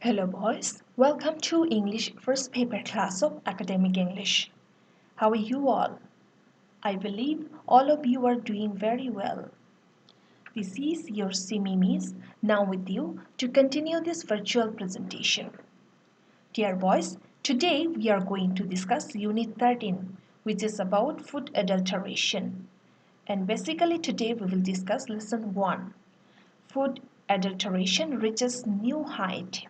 Hello, boys. Welcome to English first paper class of Academic English. How are you all? I believe all of you are doing very well. This is your Simimis now with you to continue this virtual presentation. Dear boys, today we are going to discuss Unit 13, which is about food adulteration. And basically today we will discuss Lesson 1. Food adulteration reaches new height.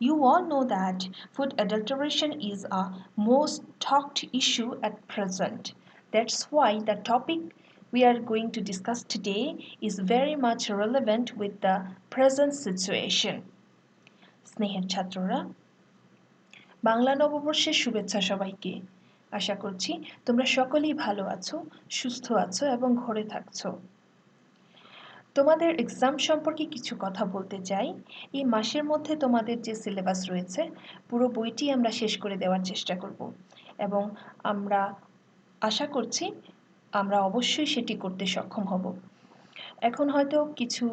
You all know that food adulteration is a most talked issue at present. That's why the topic we are going to discuss today is very much relevant with the present situation. স্নেহের ছাত্ররা বাংলা নববর্ষের শুভেচ্ছা সবাইকে আশা করছি তোমরা সকলেই ভালো আছো সুস্থ আছো এবং ঘরে থাকছো তোমাদের এক্সাম সম্পর্কে কিছু কথা বলতে চাই এই মাসের মধ্যে তোমাদের যে সিলেবাস রয়েছে পুরো বইটি আমরা শেষ করে দেওয়ার চেষ্টা করব এবং আমরা আশা করছি আমরা অবশ্যই সেটি করতে সক্ষম হব এখন হয়তো কিছু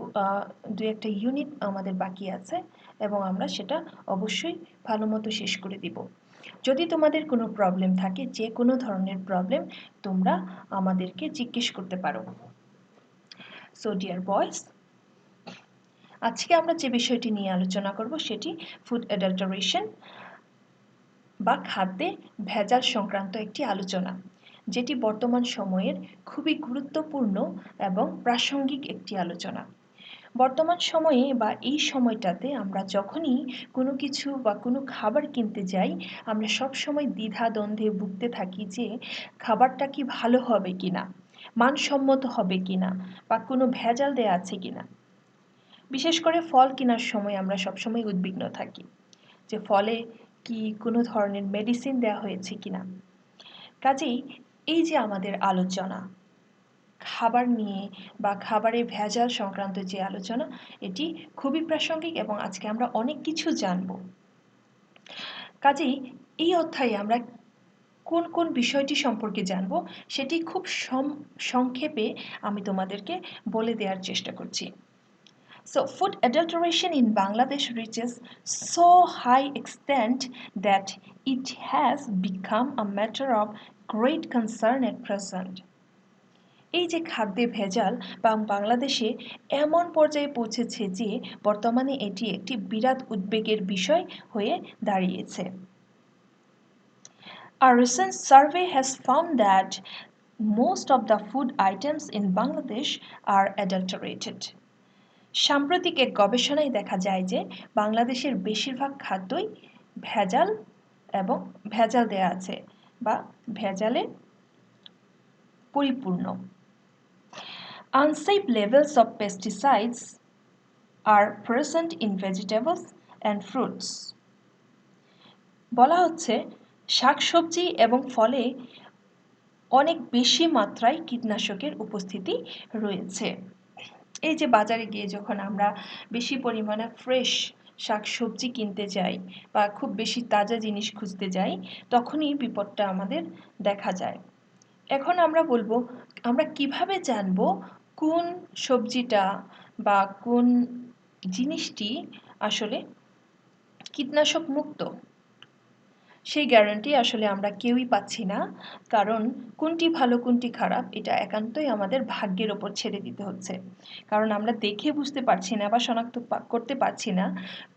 দু একটা ইউনিট আমাদের বাকি আছে এবং আমরা সেটা অবশ্যই ভালোমতো শেষ করে দিব যদি তোমাদের কোনো প্রবলেম থাকে যে কোনো ধরনের প্রবলেম তোমরা আমাদেরকে জিজ্ঞেস করতে পারো So dear boys, আজকে আমরা যে বিষয়টি নিয়ে আলোচনা করব সেটি ফুড অ্যাডাল্টারেশন বা খাদ্যে ভেজাল সংক্রান্ত একটি আলোচনা যেটি বর্তমান সময়ের খুবই গুরুত্বপূর্ণ এবং প্রাসঙ্গিক একটি আলোচনা বর্তমান সময়ে বা এই সময়টাতে আমরা যখনই কোনো কিছু বা কোনো খাবার কিনতে যাই আমরা সব সময় দ্বিধাদ্বন্দ্বে ভুগতে থাকি যে খাবারটা কি ভালো হবে কিনা মানসম্মত হবে কিনা বা কোনো ভেজাল দেয়া আছে কিনা বিশেষ করে ফল কেনার সময় আমরা সবসময় উদ্বিগ্ন থাকি যে ফলে কি কোনো ধরনের মেডিসিন দেওয়া হয়েছে কিনা কাজেই এই যে আমাদের আলোচনা খাবার নিয়ে বা খাবারে ভেজাল সংক্রান্ত যে আলোচনা এটি খুবই প্রাসঙ্গিক এবং আজকে আমরা অনেক কিছু জানব কাজেই এই অধ্যায়ে আমরা কোন কোন বিষয়টি সম্পর্কে জানব সেটি খুব সংক্ষেপে আমি তোমাদেরকে বলে দেওয়ার চেষ্টা করছি So food adulteration in Bangladesh reaches so high extent that it has become a matter of great concern at present. এই যে খাদ্যে ভেজাল বাংলাদেশে এমন পর্যায়ে পৌঁছেছে যে বর্তমানে এটি একটি বিরাট উদ্বেগের বিষয় হয়ে দাঁড়িয়েছে A recent survey has found that most of the food items in Bangladesh are adulterated. সাম্প্রতিক এক গবেষণায় দেখা যায় যে বাংলাদেশের বেশিরভাগ খাদ্যই ভেজাল এবং ভেজাল দেয়া আছে বা ভেজালে পরিপূর্ণ Unsafe levels of pesticides are present in vegetables and fruits. বলা হচ্ছে শাকসবজি এবং ফলে অনেক বেশি মাত্রায় কীটনাশকের উপস্থিতি রয়েছে এই যে বাজারে গিয়ে যখন আমরা বেশি পরিমাণে ফ্রেশ শাকসবজি কিনতে যাই বা খুব বেশি তাজা জিনিস খুঁজতে যাই তখনই বিপদটা আমাদের দেখা যায় এখন আমরা বলবো আমরা কিভাবে জানবো কোন সবজিটা বা কোন জিনিসটি আসলে কীটনাশক মুক্ত সেই গ্যারান্টি আসলে আমরা কেউই পাচ্ছি না কারণ কোনটি ভালো কোনটি খারাপ এটা একান্তই আমাদের ভাগ্যের ওপর ছেড়ে দিতে হচ্ছে কারণ আমরা দেখে বুঝতে পারছি না বা শনাক্ত করতে পারছি না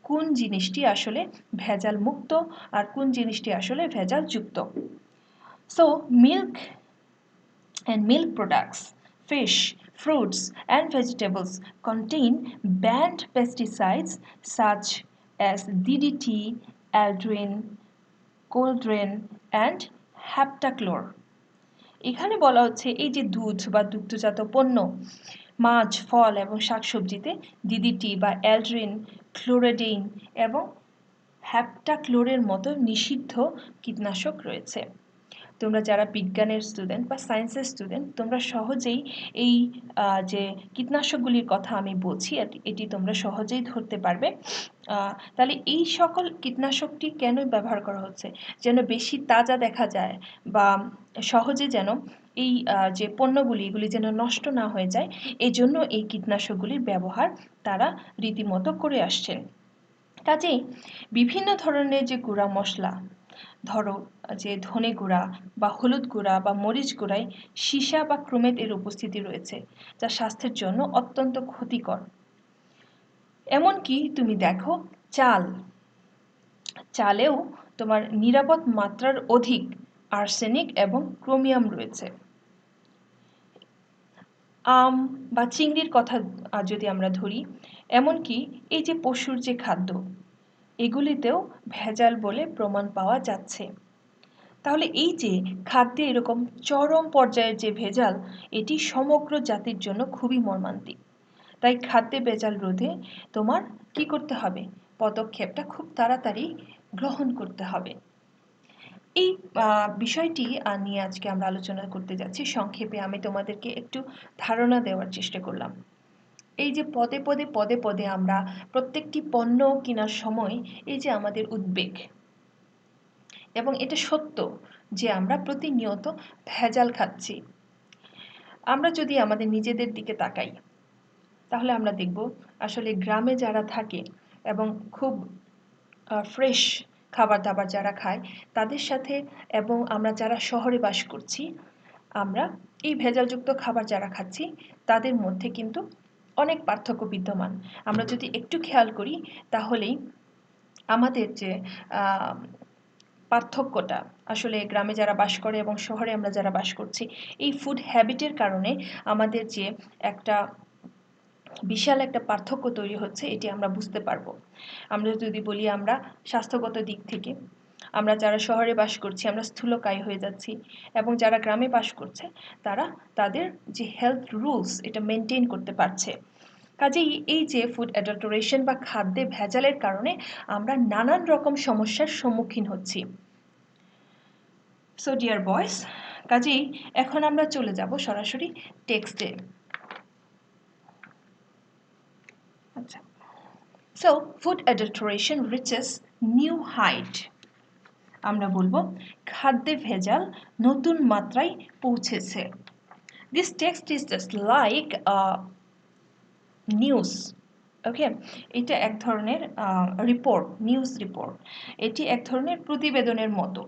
কোন জিনিসটি আসলে ভেজাল মুক্ত আর কোন জিনিসটি আসলে ভেজাল যুক্ত so milk and milk products, fish, fruits and vegetables contain banned pesticides such as DDT, aldrin, chlordane and heptachlor এখানে বলা হচ্ছে এই যে দুধ বা দুগ্ধজাত পণ্য মাছ ফল এবং শাকসবজিতে ডিডিটি বা অ্যালড্রিন ক্লোরেডিন এবং হ্যাপটাক্লোরের মতো নিষিদ্ধ কীটনাশক রয়েছে তোমরা যারা বিজ্ঞানের স্টুডেন্ট বা সায়েন্সের স্টুডেন্ট তোমরা সহজেই এই যে কীটনাশকগুলির কথা আমি বলছি এটি তোমরা সহজেই ধরতে পারবে তাহলে এই সকল কীটনাশকটি কেন ব্যবহার করা হচ্ছে যেন বেশি তাজা দেখা যায় বা সহজে যেন এই যে পণ্যগুলি এগুলি যেন নষ্ট না হয়ে যায় এই জন্য এই কীটনাশকগুলির ব্যবহার তারা রীতিমতো করে আসছেন কাজেই বিভিন্ন ধরনের যে গুঁড়া মশলা, ধরো যে ধনে গুঁড়া বা হলুদ গুঁড়া বা মরিচ গুঁড়ায় সীসা বা ক্রোমেট এর উপস্থিতি রয়েছে, যা স্বাস্থ্যের জন্য অত্যন্ত ক্ষতিকর। এমনকি তুমি দেখো চালেও তোমার নিরাপদ মাত্রার অধিক আর্সেনিক এবং ক্রোমিয়াম রয়েছে। আম বা চিংড়ির কথা যদি আমরা ধরি, এমনকি এই যে পশুর যে খাদ্য, এগুলিতেও ভেজাল বলে প্রমাণ পাওয়া যাচ্ছে। তাহলে এই যে খাদ্যে এরকম চরম পর্যায়ের যে ভেজাল, এটি সমগ্র জাতির জন্য খুবই মর্মান্তিক। তাই খাদ্যে ভেজাল রোধে তোমার কি করতে হবে? পদক্ষেপটা খুব তাড়াতাড়ি গ্রহণ করতে হবে। এই বিষয়টি নিয়ে আজকে আমরা আলোচনা করতে যাচ্ছি। সংক্ষেপে আমি তোমাদেরকে একটু ধারণা দেওয়ার চেষ্টা করলাম। এই যে পদে পদে আমরা প্রত্যেকটি পণ্য কেনার সময় এই যে আমাদের উদ্বেগ, এবং এটা সত্য যে আমরা প্রতিনিয়ত ভেজাল খাচ্ছি। আমরা যদি আমাদের নিজেদের দিকে তাকাই, তাহলে আমরা দেখব আসলে গ্রামে যারা থাকে এবং খুব ফ্রেশ খাবার দাবার যারা খায় তাদের সাথে, এবং আমরা যারা শহরে বাস করছি, আমরা এই ভেজালযুক্ত খাবার যারা খাচ্ছি তাদের মধ্যে কিন্তু অনেক পার্থক্য বিদ্যমান। আমরা যদি একটু খেয়াল করি তাহলেই আমাদের যে পার্থক্যটা, আসলে গ্রামে যারা বাস করে এবং শহরে আমরা যারা বাস করছি, এই ফুড হ্যাবিটের কারণে আমাদের যে একটা বিশাল একটা পার্থক্য তৈরি হচ্ছে, এটি আমরা বুঝতে পারবো। আমরা যদি বলি আমরা স্বাস্থ্যগত দিক থেকে, আমরা যারা শহরে বাস করছি আমরা স্থূলকায় হয়ে যাচ্ছি, এবং যারা গ্রামে বাস করছে তারা তাদের যে হেলথ রুলস এটা মেনটেন করতে পারছে। কাজেই এই যে ফুড অ্যাডাল্টারেশন বা খাদ্যে ভেজালের কারণে আমরা নানান রকম সমস্যার সম্মুখীন হচ্ছি। সো ডিয়ার বয়েস, কাজেই এখন আমরা চলে যাব সরাসরি টেক্সটে। আচ্ছা, so food adulteration reaches new height. আমরা বলবো খাদ্যে ভেজাল নতুন মাত্রায় পৌঁছেছে। This text is just like news. Okay, এটা এক ধরনের রিপোর্ট, নিউজ রিপোর্ট। এটি এক ধরনের প্রতিবেদনের মতো।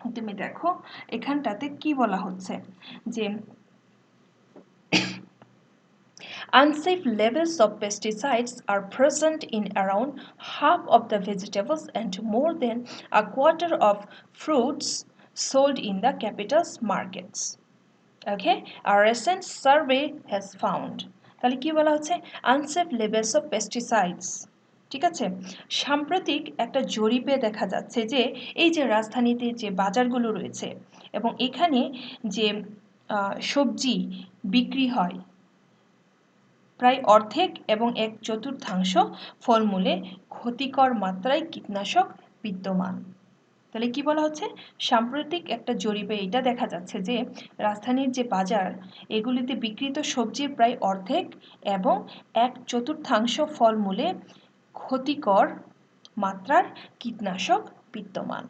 তুমি দেখো এখানটাতে কি বলা হচ্ছে, যে unsafe levels of pesticides are present in around half of the vegetables and more than a quarter of fruits sold in the capital's markets. Okay, a recent survey has found. তাহলে কি বলা হচ্ছে? Unsafe levels of pesticides. ঠিক আছে, সাম্প্রতিক একটা জরিপে দেখা যাচ্ছে যে এই যে রাজধানীতে যে বাজারগুলো রয়েছে এবং এখানে যে সবজি বিক্রি হয়, প্রায় অর্ধেক এবং এক চতুর্থাংশ ফলমূলে ক্ষতিকর মাত্রায় কীটনাশক বিদ্যমান। তাহলে কি বলা হচ্ছে? সাম্প্রতিক একটা জরিপে এটা দেখা যাচ্ছে যে রাজধানীর যে বাজার, এগুলিতে বিক্রিত সবজির প্রায় অর্ধেক এবং এক চতুর্থাংশ ফলমূলে ক্ষতিকর মাত্রার কীটনাশক বিদ্যমান।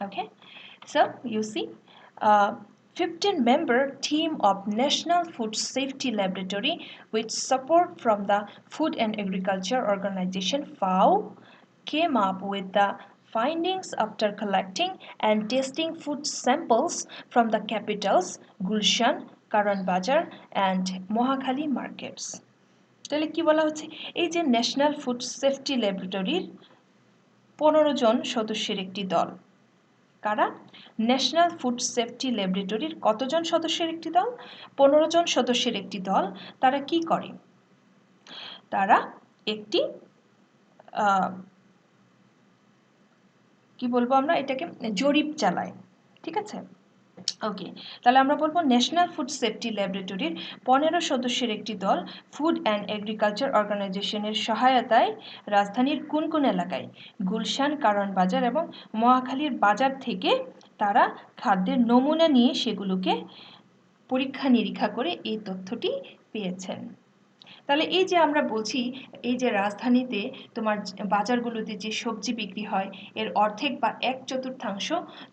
Okay, so you see, 15-member team of National Food Safety Laboratory with support from the Food and Agriculture Organization FAO came up with the findings after collecting and testing food samples from the capitals Gulshan, Karan Bazar and Mohakhali markets. তাহলে কি বলা হচ্ছে? এই যে national food safety ল্যাবরেটরির 15 জন সদস্যের একটি দল। কারা? ন্যাশনাল ফুড সেফটি ল্যাবরেটরির কতজন সদস্যের একটি দল? 15 জন সদস্যের একটি দল। তারা কি করে? তারা একটি কি বলবো আমরা এটাকে, জরিপ চালায়। ঠিক আছে, ওকে, তাহলে আমরা বলবো ন্যাশনাল ফুড সেফটি ল্যাবরেটরির 15 সদস্যের একটি দল ফুড অ্যান্ড এগ্রিকালচার অর্গানাইজেশনের সহায়তায় রাজধানীর কোন কোন এলাকায়? গুলশান, কারওয়ান বাজার এবং মহাখালীর বাজার থেকে তারা খাদ্যের নমুনা নিয়ে সেগুলোকে পরীক্ষা নিরীক্ষা করে এই তথ্যটি পেয়েছেন। তাহলে এই যে আমরা বলছি, এই যে রাজধানীতে তোমার বাজারগুলোতে যে সবজি বিক্রি হয় এর অর্ধেক বা এক চতুর্থাংশ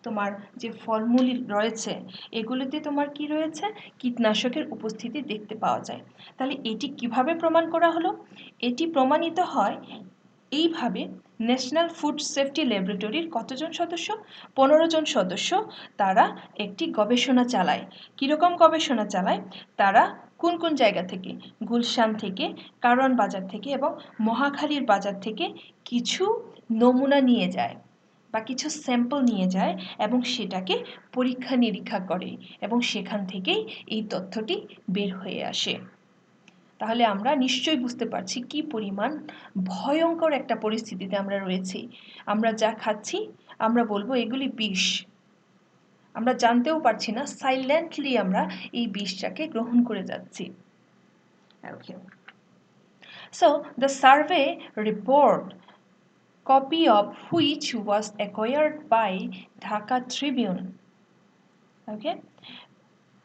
তোমার যে ফলমূল রয়েছে এগুলোতে তোমার কি রয়েছে? কীটনাশকের উপস্থিতি দেখতে পাওয়া যায়। তাহলে এটি কিভাবে প্রমাণ করা হলো? এটি প্রমাণিত হয় এইভাবে ন্যাশনাল ফুড সেফটি ল্যাবরেটরির কতজন সদস্য? 15 জন সদস্য তারা একটি গবেষণা চালায়। কীরকম গবেষণা চালায়? তারা কোন কোন জায়গা থেকে? গুলশান থেকে, কারওয়ান বাজার থেকে এবং মহাখালীর বাজার থেকে কিছু নমুনা নিয়ে যায় বা কিছু স্যাম্পল নিয়ে যায় এবং সেটাকে পরীক্ষা নিরীক্ষা করে এবং সেখান থেকেই এই তথ্যটি বের হয়ে আসে। তাহলে আমরা নিশ্চয়ই বুঝতে পারছি কি পরিমাণ ভয়ঙ্কর একটা পরিস্থিতিতে আমরা রয়েছি। আমরা যা খাচ্ছি আমরা বলবো এগুলি বিষ। আমরা জানতেও পারছি না, সাইলেন্টলি আমরা এই বিষটাকে গ্রহণ করে যাচ্ছি। Okay. So the survey report, copy of which was acquired by Dhaka Tribune, okay,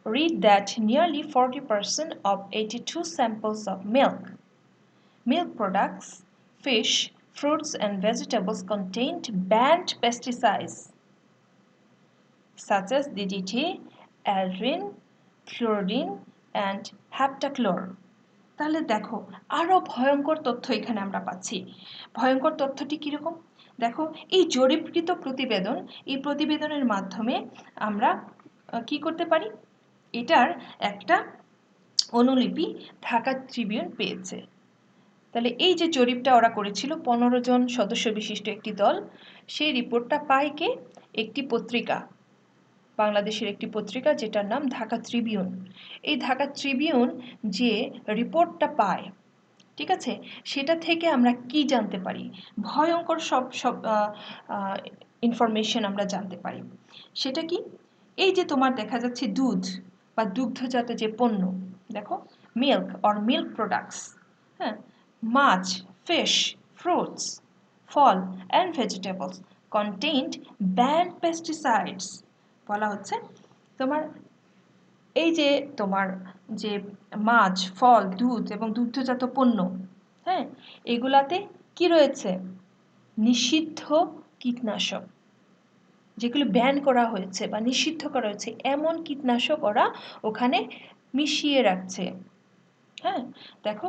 read that nearly 40% of 82 samples of milk products, fish, fruits and vegetables contained banned pesticides such as DDT, aldrin, chlordine and heptachlor. তাহলে দেখো আরও ভয়ঙ্কর তথ্য এখানে আমরা পাচ্ছি। ভয়ঙ্কর তথ্যটি কীরকম? দেখো এই জরিপকৃত প্রতিবেদন, এই প্রতিবেদনের মাধ্যমে আমরা কি করতে পারি? এটার একটা অনুলিপি ঢাকা ট্রিবিউন পেয়েছে। তাহলে এই যে জরিপটা ওরা করেছিল 15 জন সদস্য বিশিষ্ট একটি দল, সেই রিপোর্টটা পায় কে? একটি পত্রিকা, বাংলাদেশের একটি পত্রিকা যেটার নাম ঢাকা ট্রিবিউন। এই ঢাকা ট্রিবিউন যে রিপোর্টটা পায়, ঠিক আছে, সেটা থেকে আমরা কি জানতে পারি? ভয়ঙ্কর সব ইনফরমেশন আমরা জানতে পারি। সেটা কি? এই যে তোমার দেখা যাচ্ছে দুধ বা দুগ্ধজাত যে পণ্য, দেখো মিল্ক অর মিল্ক প্রোডাক্টস, হ্যাঁ, মাছ, ফিশ, ফ্রুটস, ফল and vegetables contained banned pesticides. বলা হচ্ছে তোমার এই যে তোমার যে মাছ, ফল, দুধ এবং দুগ্ধজাত পণ্য, হ্যাঁ, এগুলাতে কি রয়েছে? নিষিদ্ধ কীটনাশক, যেগুলো ব্যান করা হয়েছে বা নিষিদ্ধ করা হয়েছে এমন কীটনাশক ওরা ওখানে মিশিয়ে রাখছে। হ্যাঁ, দেখো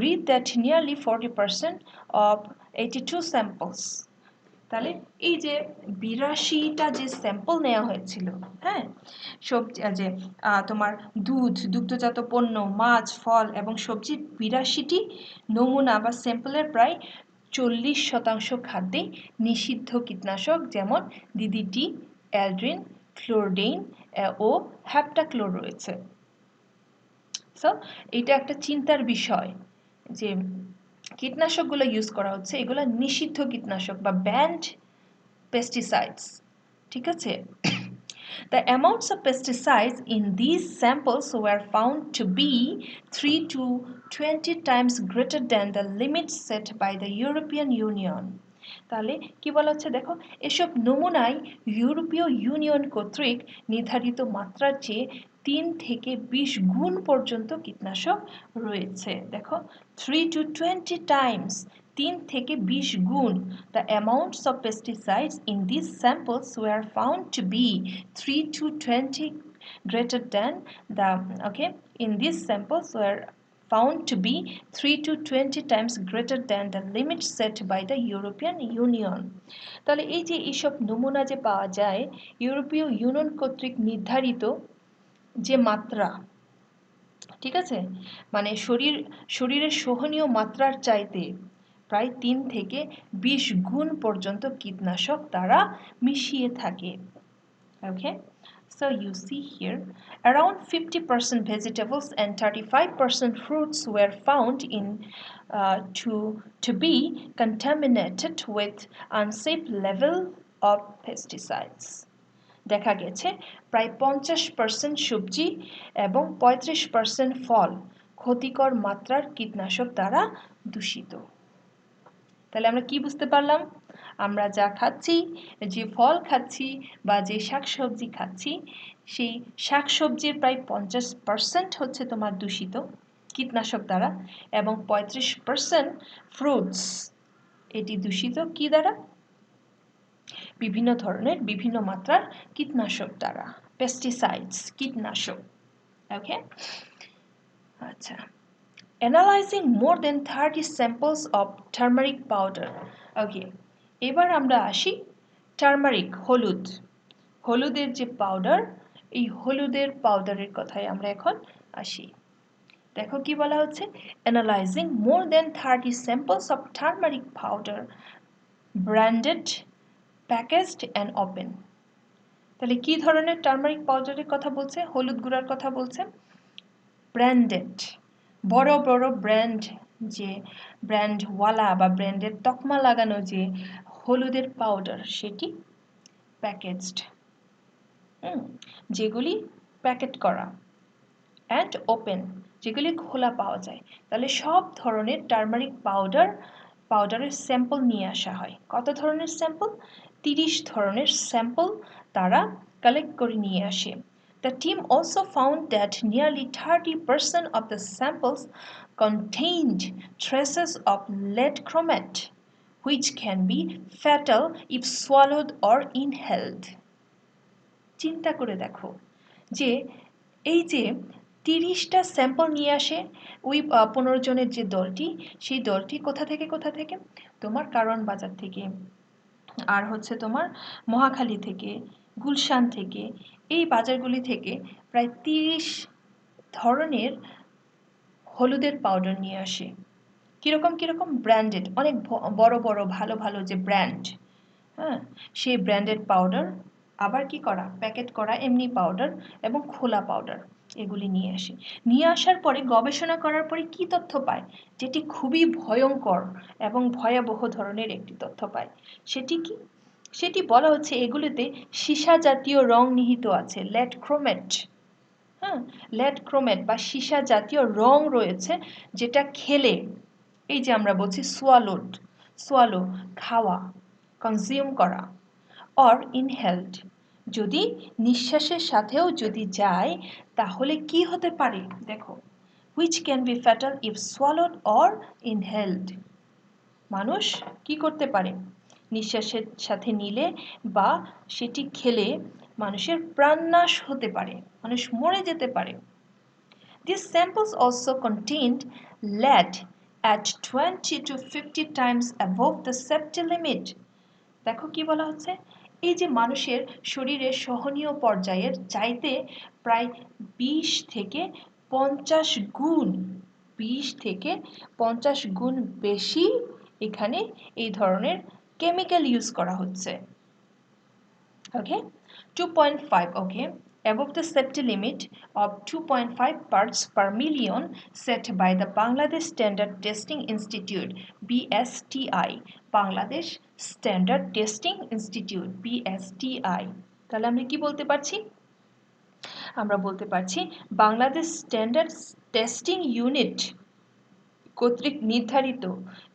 read that nearly 40% of 82 samples, তাহলে এই যে 82টা যে স্যাম্পল নেওয়া হয়েছিল, হ্যাঁ, সবজি যে তোমার দুধ, দুগ্ধজাত পণ্য, মাছ, ফল এবং সবজির 82টি নমুনা বা স্যাম্পলের প্রায় 40% খাদ্যেই নিষিদ্ধ কীটনাশক, যেমন ডিডিটি, অ্যালড্রিন, ক্লোরডেইন ও হ্যাপটাক্লোর রয়েছে। সো এটা একটা চিন্তার বিষয় যে কীটনাশকগুলো ইউজ করা হচ্ছে, এগুলো নিষিদ্ধ কীটনাশক বা ব্যান্ড পেস্টিসাইডস, ঠিক আছে। The amounts of pesticides in these samples were found to be 3 to 20 times greater than the limits set by the European Union. তাহলে কি বলা হচ্ছে? দেখো এসব নমুনায় ইউরোপীয় ইউনিয়ন কর্তৃক নির্ধারিত মাত্রার চেয়ে 3 থেকে 20 গুণ পর্যন্ত কীটনাশক রয়েছে। দেখো 3 to 20 times, 3 থেকে 20 গুণ। The amounts of pesticides in these samples were found to be 3 to 20 greater than the, okay, in these samples were found to be 3 to 20 times greater than the limit set by the European Union. তাহলে এই যে এইসব নমুনা যে পাওয়া যায় ইউরোপীয় union কর্তৃক নির্ধারিত যে মাত্রা, ঠিক আছে, মানে শরীরের সহনীয় মাত্রার চাইতে প্রায় 3 থেকে 20 গুণ পর্যন্ত কীটনাশক তারা মিশিয়ে থাকে। ওকে, so you see here around 50% vegetables and 35% fruits were found in to be contaminated with unsafe level of pesticides. দেখা গেছে প্রায় 50% সবজি এবং 35% ফল ক্ষতিকর মাত্রার কীটনাশক দ্বারা দূষিত। তাহলে আমরা কি বুঝতে পারলাম? আমরা যা খাচ্ছি, যে ফল খাচ্ছি বা যে শাকসবজি খাচ্ছি, সেই শাকসবজির প্রায় 50% হচ্ছে তোমার দূষিত কীটনাশক দ্বারা এবং 35% ফ্রুটস এটি দূষিত কি দ্বারা? বিভিন্ন ধরনের বিভিন্ন মাত্রার কীটনাশক দ্বারা, পেস্টিসাইডস, কীটনাশক। ওকে, আচ্ছা, analyzing more than 30 samples of turmeric powder. ওকে, এবার আমরা আসি টার্মারিক, হলুদ, হলুদের যে পাউডার, এই হলুদের পাউডারের কথায় আমরা এখন আসি। দেখো কি বলা হচ্ছে, analyzing more than 30 samples of turmeric powder branded, packaged and open। তাহলে কি ধরনের টার্মারিক পাউডারের কথা বলছে, হলুদ গুঁড়ার কথা বলছে। ব্র্যান্ডেড, বড় বড় ব্র্যান্ড, যে ব্র্যান্ডওয়ালা বা ব্র্যান্ডের তকমা লাগানো যে হলুদের পাউডার, সেটি প্যাকেজড, যেগুলি প্যাকেট করা, অ্যান্ড ওপেন, যেগুলি খোলা পাওয়া যায়। তাহলে সব ধরনের টার্মারিক পাউডারের স্যাম্পল নিয়ে আসা হয়। কত ধরনের স্যাম্পল? 30 ধরনের স্যাম্পল তারা কালেক্ট করে নিয়ে আসে। The team also found that nearly 30% of the samples contained traces of lead chromate, which can be fatal if swallowed or inhaled। চিন্তা করে দেখো যে এই যে 30টা স্যাম্পল নিয়ে আসে ওই 15 জনের যে দলটি, সেই দলটি কোথা থেকে, তোমার কারওয়ান বাজার থেকে, আর হচ্ছে তোমার মহাখালী থেকে, গুলশান থেকে, এই বাজারগুলি থেকে প্রায় 30 ধরনের হলুদের পাউডার নিয়ে আসে। কিরকম ব্র্যান্ডেড, অনেক বড় বড় ভালো ভালো যে ব্র্যান্ড, হ্যাঁ, সেই ব্র্যান্ডেড পাউডার, আবার কি করা, প্যাকেট করা এমনি পাউডার এবং খোলা পাউডার, এগুলি নিয়ে আসে। নিয়ে আসার পরে গবেষণা করার পরে কি তথ্য পায়, যেটি খুবই ভয়ঙ্কর এবং ভয়াবহ ধরনের একটি তথ্য পায়। সেটি কি? সেটি বলা হচ্ছে এগুলিতে সীসা জাতীয় রং নিহিত আছে, লেড ক্রোমেট। হ্যাঁ, লেড ক্রোমেট বা সীসা জাতীয় রং রয়েছে, যেটা খেলে, এই যে আমরা বলছি সোয়ালো, খাওয়া, কনজিউম করা, অর ইনহেলড, যদি নিঃশ্বাসের সাথেও যদি যায় তাহলে কি হতে পারে, দেখো, which can be fatal if swallowed or inhaled। মানুষ কি করতে পারে, নিঃশ্বাসের সাথে নিলে বা সেটি খেলে মানুষের প্রাণনাশ হতে পারে, মানুষ মরে যেতে পারে। These samples also contained lead at 20 to 50 times above the safety limit। দেখো কি বলা হচ্ছে, এই যে মানুষের শরীরের সহনীয় পর্যায়ের চাইতে প্রায় 20 থেকে 50 গুণ, 20 থেকে 50 গুণ বেশি এখানে এই ধরনের কেমিক্যাল ইউজ করা হচ্ছে। ওকে, 2.5, ওকে, above the safety limit of 2.5 parts per million set by the Bangladesh Standard Testing Institute BSTI, Bangladesh standard testing institute BSTI। তাহলে আমরা কি বলতে পারছি, আমরা বলতে পারছি বাংলাদেশ স্ট্যান্ডার্ড টেস্টিং ইউনিট কর্তৃক নির্ধারিত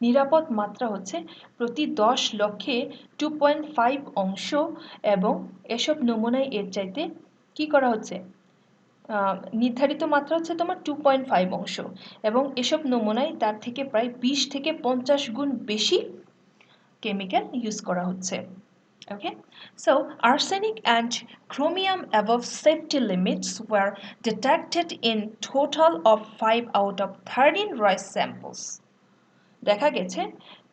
নিরাপদ মাত্রা হচ্ছে প্রতি 10 লক্ষে 2.5 অংশ, এবং এসব নমুনায় এর চাইতে কি করা হচ্ছে, নির্ধারিত মাত্রা হচ্ছে তোমার 2.5 অংশ, এবং এসব নমুনায় তার থেকে প্রায় 20 থেকে 50 গুণ বেশি কেমিক্যাল ইউজ করা হচ্ছে। Okay, so arsenic and chromium above safety limits were detected in total of 5 out of 13 rice samples। দেখা গেছে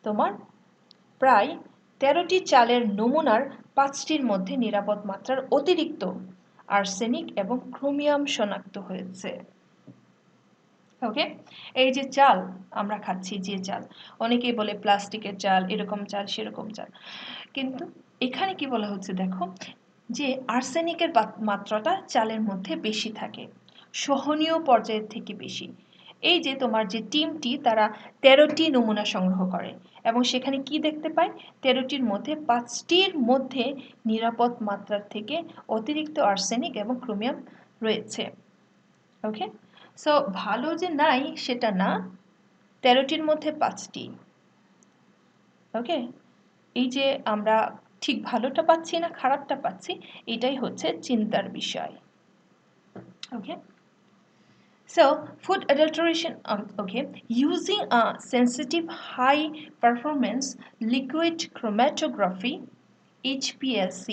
তোমার প্রায় 13টি চালের নমুনার 5টির মধ্যে নিরাপদ মাত্রার অতিরিক্ত আর্সেনিক এবং ক্রোমিয়াম শনাক্ত হয়েছে। ওকে, এই যে চাল আমরা খাচ্ছি, যে চাল, অনেকেই বলে প্লাস্টিকের চাল, এরকম চাল সেরকম চাল, কিন্তু এখানে কি বলা হচ্ছে, দেখো, যে আর্সেনিকের মাত্রাটা চালের মধ্যে বেশি থাকে, সহনীয় পর্যায়ের থেকে বেশি। এই যে তোমার যে টিমটি, তারা 13টি নমুনা সংগ্রহ করে এবং সেখানে কি দেখতে পায়, 13টির মধ্যে 5টির মধ্যে নিরাপদ মাত্রার থেকে অতিরিক্ত আর্সেনিক এবং ক্রোমিয়াম রয়েছে। ওকে, সো ভালো যে নাই সেটা না, 13টির মধ্যে 5টি। ওকে, এই যে আমরা ঠিক ভালোটা পাচ্ছি না খারাপটা পাচ্ছি, এটাই হচ্ছে চিন্তার বিষয়। ওকে, so food adulteration, okay, using a sensitive high performance liquid chromatography HPLC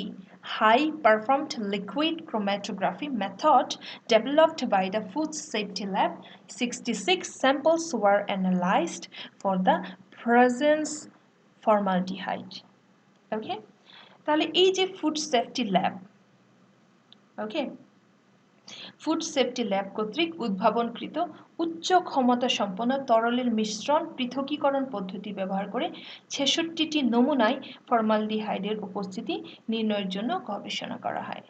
high performed liquid chromatography method developed by the Food Safety Lab. 66 samples were analyzed for the presence formaldehyde. Okay, তাহলে এই যে food safety lab, ওকে, food safety lab কর্তৃক উদ্ভাবনকৃত উচ্চ ক্ষমতা সম্পন্ন তরলের মিশ্রণ পৃথকীকরণ পদ্ধতি ব্যবহার করে 66টি নমুনায় ফর্মালডিহাইডের উপস্থিতি নির্ণয়ের জন্য গবেষণা করা হয়।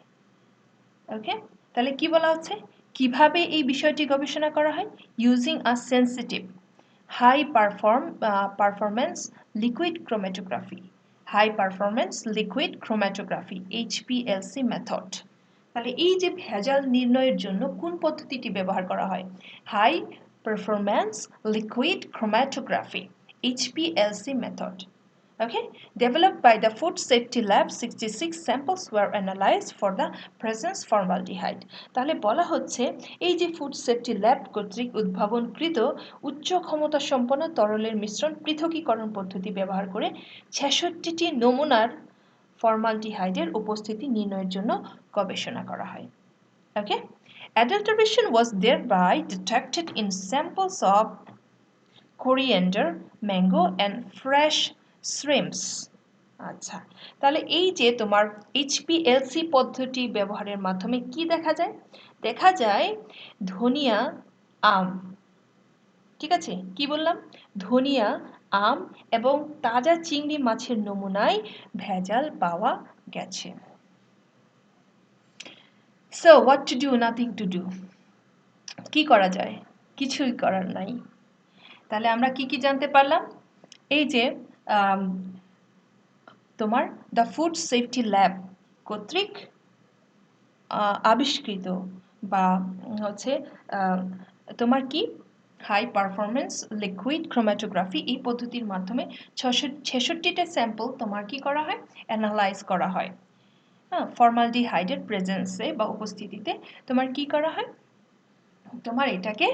ওকে, তাহলে কি বলা হচ্ছে, কিভাবে এই বিষয়টি গবেষণা করা হয়? Using a sensitive high performance liquid chromatography, high performance liquid chromatography HPLC method. তাহলে এই যে ভেজাল নির্ণয়ের জন্য কোন পদ্ধতিটি ব্যবহার করা হয়? High performance liquid chromatography HPLC method. Okay, developed by the Food Safety Lab, 66 samples were analyzed for the presence formaldehyde. তাহলে বলা হচ্ছে এই যে ফুড সেফটি ল্যাব কর্তৃক উদ্ভাবনকৃত উচ্চ ক্ষমতা সম্পন্ন তরলের মিশ্রণ পৃথকীকরণ পদ্ধতি ব্যবহার করে 66টি নমুনার ফর্মালডিহাইডের উপস্থিতি নির্ণয়ের জন্য গবেষণা করা হয়। Okay, adulteration was thereby detected in samples of coriander, mango and fresh shrimps. আচ্ছা, তাহলে এই যে তোমার HPLC পদ্ধতি ব্যবহারের মাধ্যমে কি দেখা যায়? দেখা যায় ধনিয়া, আম, ঠিক আছে, কি বললাম? ধনিয়া, আম এবং তাজা চিংড়ি মাছের নমুনায় ভেজাল পাওয়া গেছে। So what to do? Nothing to do. কি করা যায়? কিছুই করার নাই। তাহলে আমরা কি কি জানতে পারলাম? এই যে তোমার দ্য ফুড সেফটি ল্যাব কর্তৃক আবিষ্কৃত বা হচ্ছে তোমার কি হাই পারফরমেন্স লিকুইড ক্রোম্যাটোগ্রাফি এই পদ্ধতির মাধ্যমে 66টা স্যাম্পল তোমার কি করা হয়? অ্যানালাইজ করা হয়। হ্যাঁ, ফর্মালডিহাইডের প্রেজেন্সে বা উপস্থিতিতে তোমার কি করা হয়? তোমার এটাকে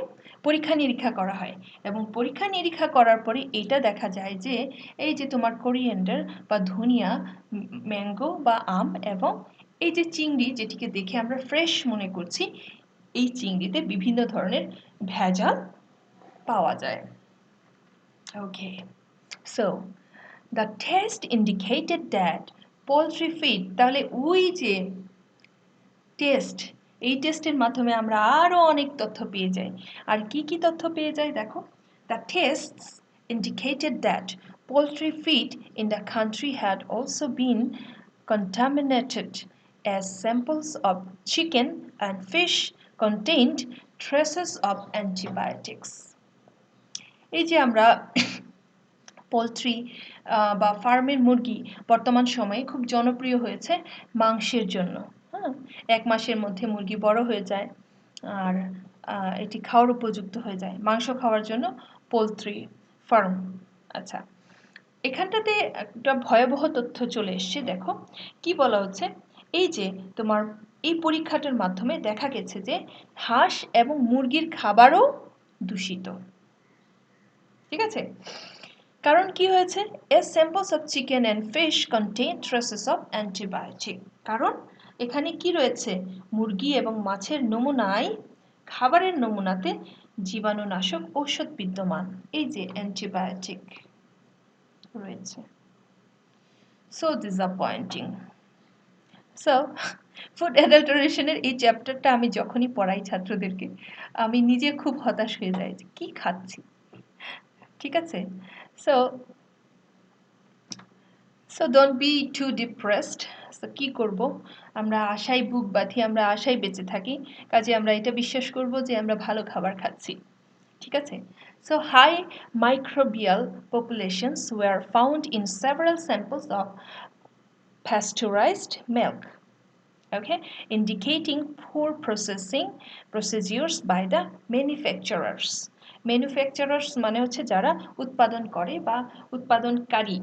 পরীক্ষা নিরীক্ষা করা হয় এবং পরীক্ষা নিরীক্ষা করার পরে এটা দেখা যায় যে এই যে তোমার কোরিয়েন্ডার বা ধনিয়া, ম্যাঙ্গো বা আম এবং এই যে চিংড়ি যেটিকে দেখে আমরা ফ্রেশ মনে করছি, এই চিংড়িতে বিভিন্ন ধরনের ভেজাল পাওয়া যায়। Okay, so the test indicated that poultry feed, তাহলে ওই যে টেস্ট, এই টেস্টের মাধ্যমে আমরা আরও অনেক তথ্য পেয়ে যাই। আর কি কি তথ্য পেয়ে যাই দেখো? The tastes indicated that poultry feed in the country had also been contaminated as samples of chicken and fish contained traces of antibiotics. এই যে আমরা পোলট্রি বা ফার্মের মুরগি বর্তমান সময়ে খুব জনপ্রিয় হয়েছে মাংসের জন্য। হ্যাঁ, 1 মাসের মধ্যে মুরগি বড় হয়ে যায় আর এটি খাওয়ার উপযুক্ত হয়ে যায়, মাংস খাওয়ার জন্য পোলট্রি ফার্ম। আচ্ছা, এখানটাতে একটা ভয়াবহ তথ্য চলে এসছে। দেখো কি বলা হচ্ছে, এই যে তোমার এই পরীক্ষাটার মাধ্যমে দেখা গেছে যে হাঁস এবং মুরগির খাবারও দূষিত। ঠিক আছে, কারণ কি হয়েছে? as samples of chicken and fish contain traces of antibiotic, কারণ এখানে কি রয়েছে? মুরগি এবং মাছের নমুনায়, খাবারের নমুনাতে জীবাণুনাশক ঔষধ বিদ্যমান, এই যে অ্যান্টিবায়োটিক রয়েছে। so disappointing. so ফুড অ্যাডাল্টারেশনের এই চ্যাপ্টারটা আমি যখনই পড়াই ছাত্রদেরকে, আমি নিজে খুব হতাশ হয়ে যাই যে কি খাচ্ছি। ঠিক আছে, so don't be too depressed. so কি করব? আমরা আশায় বুক বাঁধি, আমরা আশায় বেঁচে থাকি, কাজে আমরা এটা বিশ্বাস করব যে আমরা ভালো খাবার খাচ্ছি। ঠিক আছে, so high microbial populations were found in several samples of pasteurized milk, okay, indicating poor processing procedures by the manufacturers. Manufacturers মানে হচ্ছে যারা উৎপাদন করে বা উৎপাদনকারী।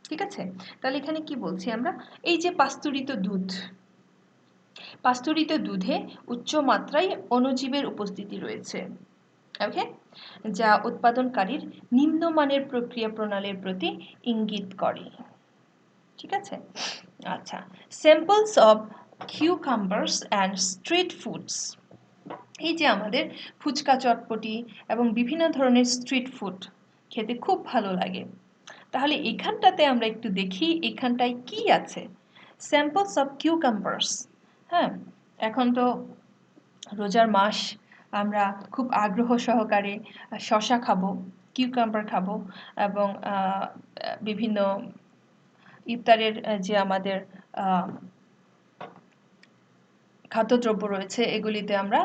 ঠিক আছে, তাহলে এখানে কি বলছি আমরা? এই যে পাস্তুরিত দুধে উচ্চ মাত্রায় অণুজীবের উপস্থিতি রয়েছে, ওকে, যা উৎপাদনকারীর নিম্নমানের প্রক্রিয়া প্রণালীর প্রতি ইঙ্গিত করে। ঠিক আছে? আচ্ছা, samples of কিউকাম্বার্স and street foods. এই যে আমাদের ফুচকা, চটপটি এবং বিভিন্ন ধরনের স্ট্রিট ফুড খেতে খুব ভালো লাগে। তাহলে এখানটাতে আমরা একটু দেখি এখানটায় কি আছে। Samples of কিউকাম্বার্স। হ্যাঁ, এখন তো রোজার মাস, আমরা খুব আগ্রহ সহকারে শসা খাবো, কিউকাম্বার খাবো এবং বিভিন্ন ইফতারের যে আমাদের খাদ্যদ্রব্য রয়েছে এগুলিতে আমরা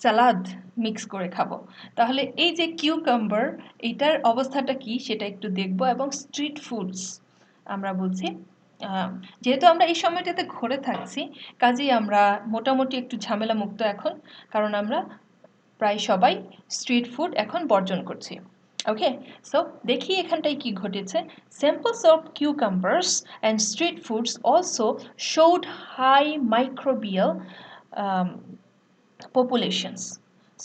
সালাদ মিক্স করে খাবো। তাহলে এই যে কিউকাম্বার, এটার অবস্থাটা কি সেটা একটু দেখব। এবং স্ট্রিট ফুডস আমরা বলছি, যেহেতু আমরা এই সময়টাতে ঘরে থাকছি, কাজেই আমরা মোটামুটি একটু ঝামেলা মুক্ত এখন, কারণ আমরা প্রায় সবাই স্ট্রিট ফুড এখন বর্জন করছি। ওকে, সো দেখি এখানটায় কি ঘটেছে। Samples of cucumbers and street foods also showed high microbial um, populations,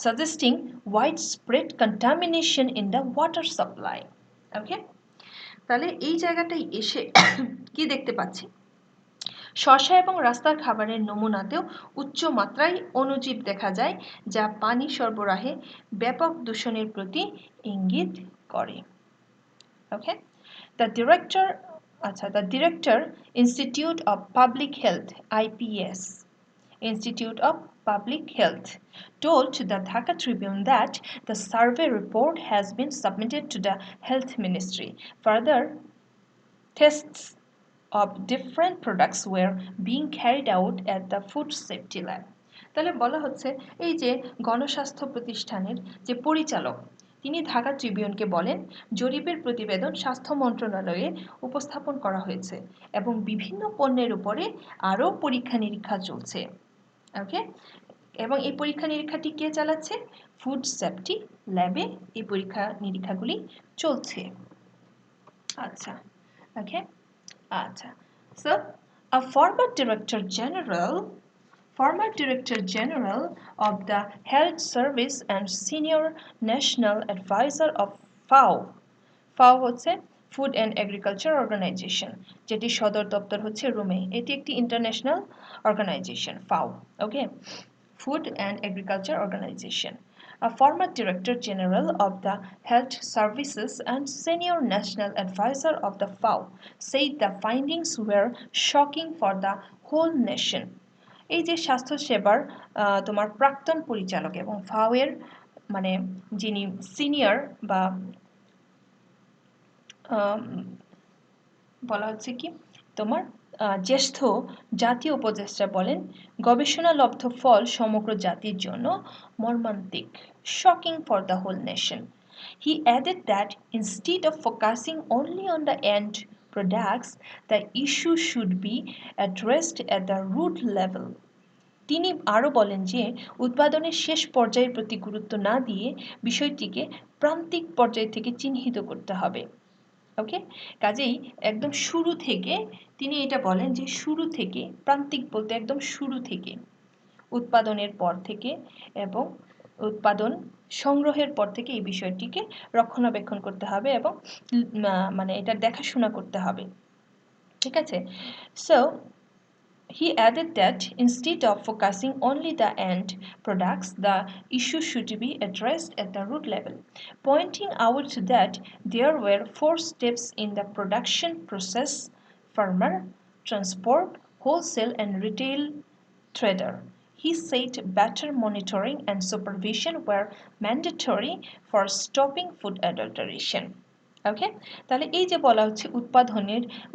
suggesting widespread contamination in the water supply. Okay, তাহলে এই জায়গাটায় এসে কি দেখতে পাচ্ছি, শসা এবং রাস্তার খাবারের নমুনাতেও উচ্চ মাত্রায় অণুজীব দেখা যায়, যা পানি সরবরাহে ব্যাপক দূষণের প্রতি ইঙ্গিত করে। Okay, the director institute of public health IPS Institute of Public Health told the Dhaka Tribune that the survey report has been submitted to the Health Ministry. Further tests of different products were being carried out at the Food Safety Lab. তাহলে বলা হচ্ছে এই যে গণস্বাস্থ্য প্রতিষ্ঠানের যে পরিচালক, তিনি ঢাকা ট্রিবিউনকে বলেন জরিপের প্রতিবেদন স্বাস্থ্য মন্ত্রণালয়ে উপস্থাপন করা হয়েছে এবং বিভিন্ন পণ্যের উপরে আরও পরীক্ষা নিরীক্ষা চলছে। ওকে, এবং এই পরীক্ষা নিরীক্ষাটি কে চালাচ্ছে? ফুড সেফটি ল্যাবে এই পরীক্ষা নিরীক্ষাগুলি চলছে। আচ্ছা, ওকে, আচ্ছা। So, a former Director General of the Health Service and Senior National Advisor of FAO হচ্ছে ফুড অ্যান্ড এগ্রিকালচার অর্গানাইজেশন, যেটি সদর দপ্তর হচ্ছে রোমে। এটি একটি international organisation, FAO। Okay, Food and Agriculture Organization. A former Director General of the Health Services and Senior National Advisor of the FAO said the findings were shocking for the whole nation. এই যে স্বাস্থ্যসেবার তোমার প্রাক্তন পরিচালক এবং FAO এর মানে যিনি সিনিয়র বা বলা হচ্ছে কি তোমার জ্যেষ্ঠ জাতীয় উপদেষ্টা বলেন গবেষণালব্ধ ফল সমগ্র জাতির জন্য মর্মান্তিক, shocking for the whole nation. He added that instead of focusing only on the end products, the issue should be addressed at the root level. তিনি আরও বলেন যে উৎপাদনের শেষ পর্যায়ের প্রতি গুরুত্ব না দিয়ে বিষয়টিকে প্রান্তিক পর্যায় থেকে চিহ্নিত করতে হবে। ওকে, কাজেই একদম শুরু থেকে তিনি এটা বলেন যে শুরু থেকে, প্রান্তিক বলতে একদম শুরু থেকে, উৎপাদনের পর থেকে এবং উৎপাদন সংগ্রহের পর থেকে এই বিষয়টিকে রক্ষণাবেক্ষণ করতে হবে এবং মানে এটা দেখাশোনা করতে হবে। ঠিক আছে, so he added that instead of focusing only the end products, the issue should be addressed at the root level, pointing out that there were 4 steps in the production process: farmer, transport, wholesale and retail trader. He said better monitoring and supervision were mandatory for stopping food adulteration. ওকে, তাহলে এই যে বলা হচ্ছে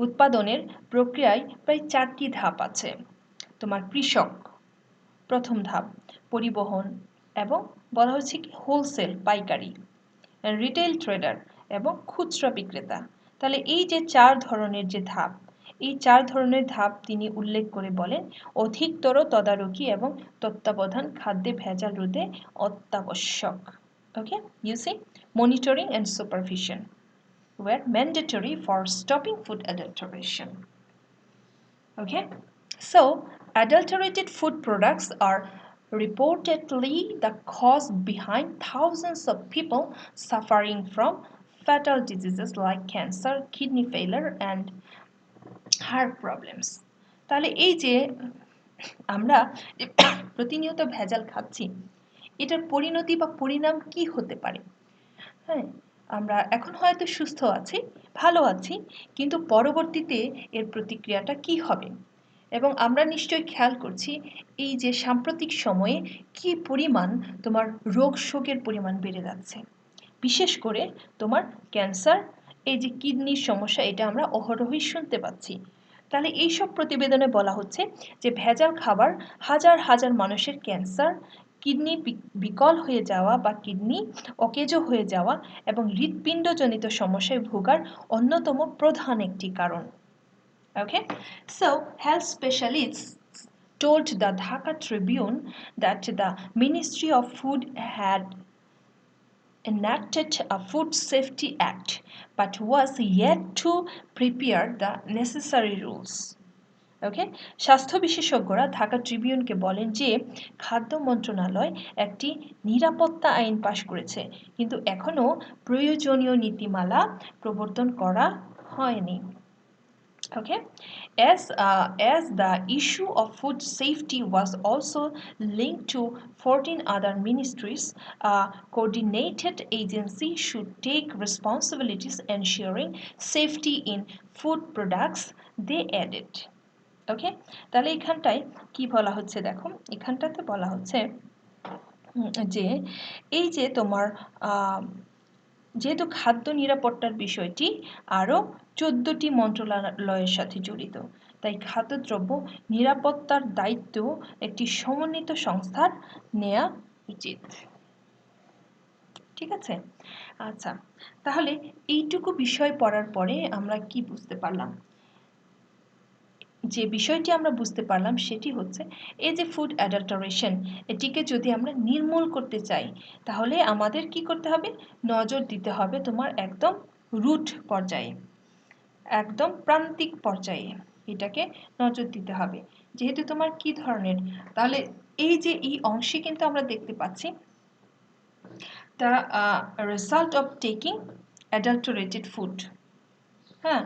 উৎপাদনের প্রক্রিয়ায় প্রায় 4টি ধাপ আছে। তোমার কৃষক প্রথম ধাপ, পরিবহন এবং বলা হচ্ছে কি হোলসেল পাইকারি, রিটেল ট্রেডার এবং খুচরা বিক্রেতা। তাহলে এই যে 4 ধরনের যে ধাপ, এই 4 ধরনের ধাপ তিনি উল্লেখ করে বলেন অধিকতর তদারকি এবং তত্ত্বাবধান খাদ্যে ভেজাল রোধে অত্যাবশ্যক। Okay, you see monitoring and supervision were mandatory for stopping food adulteration. Okay, so adulterated food products are reportedly the cause behind thousands of people suffering from fatal diseases like cancer, kidney failure and heart problems. তাহলে এই যে আমরা প্রতিনিয়ত ভেজাল খাচ্ছি, এটার পরিণতি বা পরিণাম কি হতে পারে? হ্যাঁ, আমরা এখন হয়তো সুস্থ আছি, ভালো আছি, কিন্তু পরবর্তীতে এর প্রতিক্রিয়াটা কি হবে? এবং আমরা নিশ্চয়ই খেয়াল করছি এই যে সাম্প্রতিক সময়ে কি পরিমাণ তোমার রোগ শোকের পরিমাণ বেড়ে যাচ্ছে। বিশেষ করে তোমার ক্যান্সার, এই যে কিডনির সমস্যা, এটা আমরা অহরহই শুনতে পাচ্ছি। তাহলে এইসব প্রতিবেদনে বলা হচ্ছে যে ভেজাল খাবার হাজার হাজার মানুষের ক্যান্সার, কিডনি বিকল হয়ে যাওয়া বা কিডনি অকেজো হয়ে যাওয়া এবং হৃৎপিণ্ডজনিত সমস্যায় ভোগার অন্যতম প্রধান একটি কারণ। Okay, so health specialists told the Dhaka Tribune that the Ministry of Food had enacted a Food Safety Act but was yet to prepare the necessary rules. ওকে, স্বাস্থ্য বিশেষজ্ঞরা ঢাকা ট্রিবিউনকে বলেন যে খাদ্য মন্ত্রণালয় একটি নিরাপত্তা আইন পাশ করেছে, কিন্তু এখনও প্রয়োজনীয় নীতিমালা প্রবর্তন করা হয়নি। Okay, as the issue of food safety was also linked to 14 other ministries, a coordinated agency should take responsibilities ensuring safety in food products, they added. ওকে, তাহলে এখানটায় কি বলা হচ্ছে দেখো, এখানটাতে বলা হচ্ছে যে এই যে তোমার যেহেতু খাদ্য নিরাপত্তার বিষয়টি আরও 14টি মন্ত্রণালয়ের সাথে জড়িত, তাই খাদ্যদ্রব্য নিরাপত্তার দায়িত্ব একটি সমন্বিত সংস্থার নেওয়া উচিত। ঠিক আছে, আচ্ছা, তাহলে এইটুকু বিষয় পড়ার পরে আমরা কি বুঝতে পারলাম? যে বিষয়টি আমরা বুঝতে পারলাম সেটি হচ্ছে এই যে ফুড অ্যাডাল্টারেশন, এটিকে যদি আমরা নির্মূল করতে চাই তাহলে আমাদের কি করতে হবে? নজর দিতে হবে তোমার একদম রুট পর্যায়ে, একদম প্রান্তিক পর্যায়ে এটাকে নজর দিতে হবে। যেহেতু তোমার কি ধরনের, তাহলে এই যে এই অংশে কিন্তু আমরা দেখতে পাচ্ছি the result of taking adulterated food. হ্যাঁ,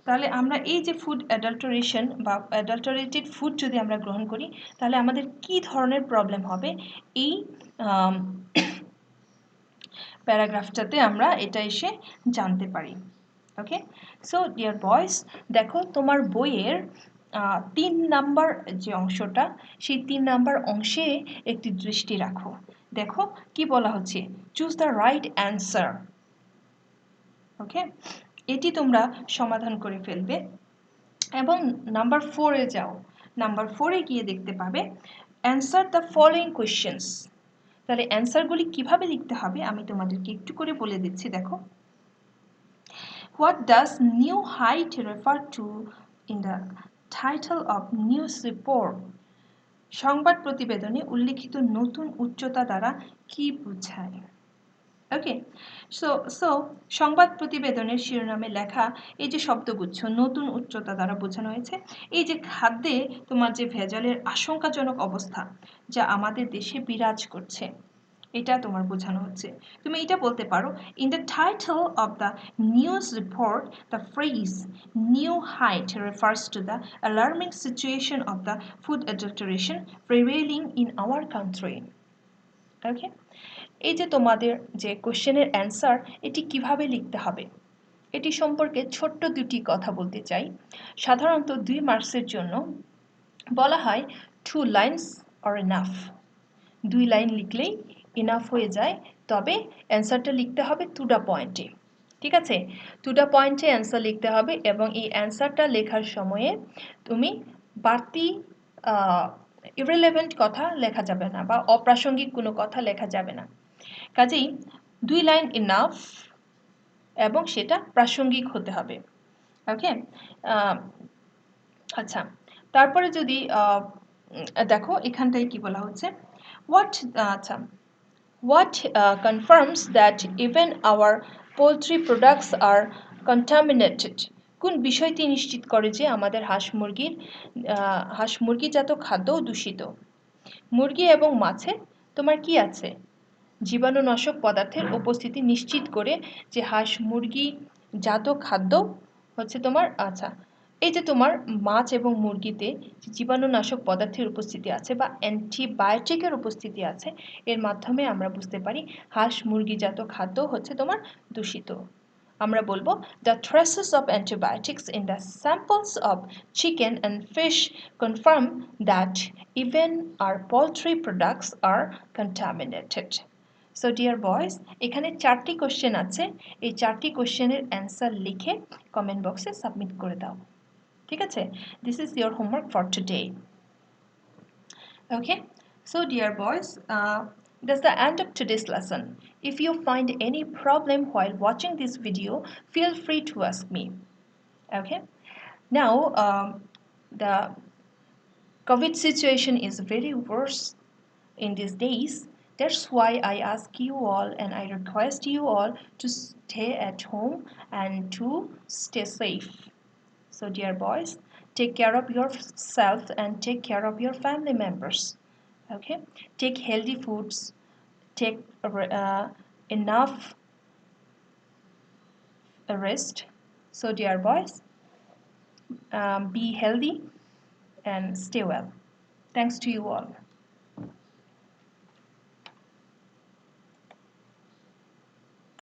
তাহলে আমরা এই যে ফুড অ্যাডাল্টারেশন বা অ্যাডাল্টারেটেড ফুড যদি আমরা গ্রহণ করি তাহলে আমাদের কি ধরনের প্রবলেম হবে এই প্যারাগ্রাফটাতে আমরা এটা এসে জানতে পারি। ওকে, সো ডিয়ার বয়েজ, দেখো তোমার বইয়ের 3 নাম্বার যে অংশটা, সেই 3 নাম্বার অংশে একটি দৃষ্টি রাখো। দেখো কি বলা হচ্ছে, চুজ দ্য রাইট অ্যান্সার। ওকে, এটি তোমরা সমাধান করে ফেলবে এবং নাম্বার 4-এ যাও। নাম্বার 4-এ গিয়ে দেখতে পাবে অ্যান্সার দ্য ফলোয়িং কোয়েশ্চেন্স। তাহলে অ্যান্সারগুলি কিভাবে লিখতে হবে আমি তোমাদেরকে একটু করে বলে দিচ্ছি। দেখো, what does new height refer to in the title of news report? সংবাদ প্রতিবেদনে উল্লিখিত নতুন উচ্চতা দ্বারা কি বোঝায়? ওকে, সো সংবাদ প্রতিবেদনের শিরোনামে লেখা এই যে শব্দগুচ্ছ নতুন উচ্চতা দ্বারা বোঝানো হয়েছে এই যে খাদ্যে তোমার যে ভেজালের আশঙ্কাজনক অবস্থা যা আমাদের দেশে বিরাজ করছে, এটা তোমার বোঝানো হচ্ছে। তুমি এটা বলতে পারো, in the title of the news report the phrase new height refers to the alarming situation of the food adulteration prevailing in our country. Okay, এই যে তোমাদের যে কোশ্চেনের অ্যান্সার এটি কিভাবে লিখতে হবে এটি সম্পর্কে ছোট্ট দুটি কথা বলতে চাই। সাধারণত 2 মার্কসের জন্য বলা হয় 2 লাইনস অর এনাফ, 2 লাইন লিখলেই এনাফ হয়ে যায়, তবে অ্যান্সারটা লিখতে হবে টু দ্য পয়েন্টে। ঠিক আছে, টু দ্য পয়েন্টে অ্যান্সার লিখতে হবে এবং এই অ্যান্সারটা লেখার সময়ে তুমি বাড়তি ইররিলেভেন্ট কথা লেখা যাবে না বা অপ্রাসঙ্গিক কোনো কথা লেখা যাবে না। কাজেই 2 লাইন ইনাফ এবং সেটা প্রাসঙ্গিক হতে হবে। ওকে, আচ্ছা, তারপরে যদি দেখো এখানটায় কি বলা হচ্ছে, what confirms that even our poultry products are contaminated? কোন বিষয়টি নিশ্চিত করে যে আমাদের হাঁস মুরগিজাত খাদ্য দূষিত? মুরগি এবং মাছে তোমার কি আছে? জীবাণুনাশক পদার্থের উপস্থিতি নিশ্চিত করে যে হাঁস মুরগি জাত খাদ্য হচ্ছে তোমার, আচ্ছা, এই যে তোমার মাছ এবং মুরগিতে জীবাণুনাশক পদার্থের উপস্থিতি আছে বা অ্যান্টিবায়োটিকের উপস্থিতি আছে, এর মাধ্যমে আমরা বুঝতে পারি হাঁস মুরগিজাত খাদ্য হচ্ছে তোমার দূষিত। আমরা বলবো the traces of antibiotics in the samples of chicken and fish confirm that even our poultry products are contaminated. So dear boys, এখানে 4টি কোশ্চেন আছে, এই 4টি কোশ্চেনের অ্যান্সার লিখে কমেন্ট বক্সে সাবমিট করে দাও। ঠিক আছে? This is your homework for today. Okay, so dear boys, that's the end of today's lesson. If you find any problem while watching this video, feel free to ask me. Okay, now the COVID situation is very worse in these days. That's why I ask you all and I request you all to stay at home and to stay safe. So dear boys, take care of yourself and take care of your family members. Okay, take healthy foods, take enough rest. So dear boys, be healthy and stay well. Thanks to you all.